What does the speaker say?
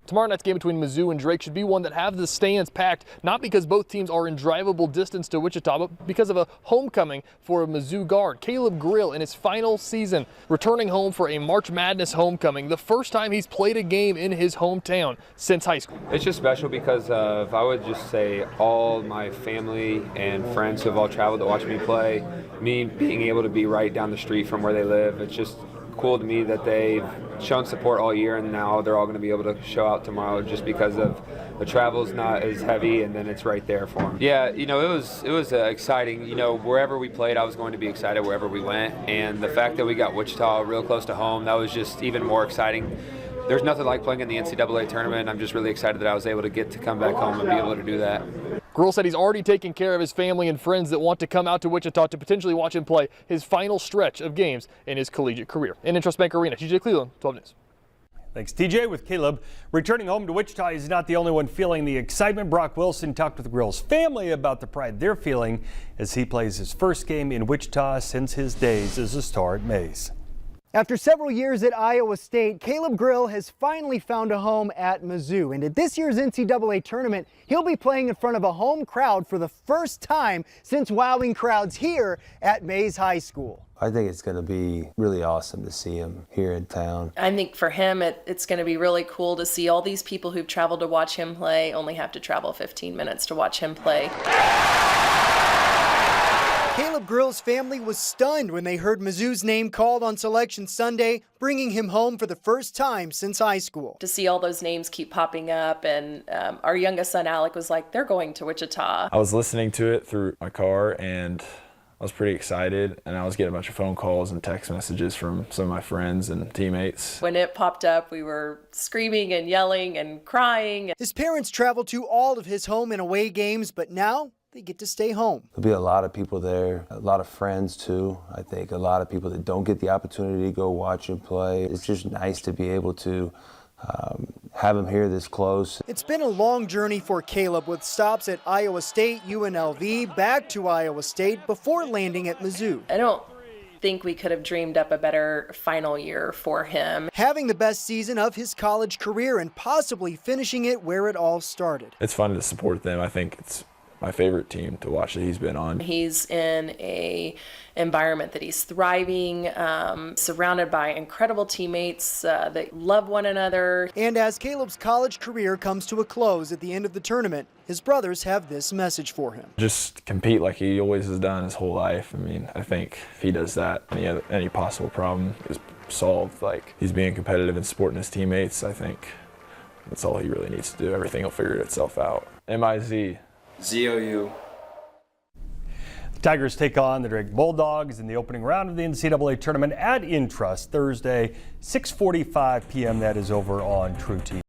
Tomorrow night's game between Mizzou and Drake should be one that have the stands packed, not because both teams are in drivable distance to Wichita, but because of a homecoming for a Mizzou guard, Caleb Grill, in his final season, returning home for a March Madness homecoming, the first time he's played a game in his hometown since high school. It's just special because of, I would just say, all my family and friends who have all traveled to watch me play, me being able to be right down the street from where they live. It's just cool to me that they've shown support all year, and now they're all going to be able to show out tomorrow just because of the travel's not as heavy, and then it's right there for them. Yeah, you know, it was exciting. You know, wherever we played, I was going to be excited wherever we went, and the fact that we got Wichita real close to home, that was just even more exciting. There's nothing like playing in the NCAA tournament. I'm just really excited that I was able to get to come back home and be able to do that. Grill said he's already taken care of his family and friends that want to come out to Wichita to potentially watch him play his final stretch of games in his collegiate career. In Intrust Bank Arena, TJ Cleveland, 12 News. Thanks, TJ. With Caleb returning home to Wichita, he's not the only one feeling the excitement. Brock Wilson talked with Grill's family about the pride they're feeling as he plays his first game in Wichita since his days as a star at Maize. After several years at Iowa State, Caleb Grill has finally found a home at Mizzou. And at this year's NCAA tournament, he'll be playing in front of a home crowd for the first time since wowing crowds here at Maize High School. I think it's going to be really awesome to see him here in town. I think for him, it's going to be really cool to see all these people who've traveled to watch him play only have to travel 15 minutes to watch him play. Caleb Grill's family was stunned when they heard Mizzou's name called on Selection Sunday, bringing him home for the first time since high school. To see all those names keep popping up, and our youngest son, Alec, was like, they're going to Wichita. I was listening to it through my car, and I was pretty excited, and I was getting a bunch of phone calls and text messages from some of my friends and teammates. When it popped up, we were screaming and yelling and crying. His parents traveled to all of his home and away games, but now they get to stay home. There'll be a lot of people there, a lot of friends too. I think a lot of people that don't get the opportunity to go watch him play. It's just nice to be able to have him here this close. It's been a long journey for Caleb, with stops at Iowa State, UNLV, back to Iowa State before landing at Mizzou. I don't think we could have dreamed up a better final year for him. Having the best season of his college career and possibly finishing it where it all started. It's fun to support them. I think it's my favorite team to watch that he's been on. He's in a environment that he's thriving, surrounded by incredible teammates that love one another. And as Caleb's college career comes to a close at the end of the tournament, his brothers have this message for him. Just compete like he always has done his whole life. I mean, I think if he does that, any possible problem is solved. Like, he's being competitive and supporting his teammates. I think that's all he really needs to do. Everything will figure itself out. MIZ. ZOU. The Tigers take on the Drake Bulldogs in the opening round of the NCAA tournament at Intrust Thursday, 6:45 p.m. That is over on True TV.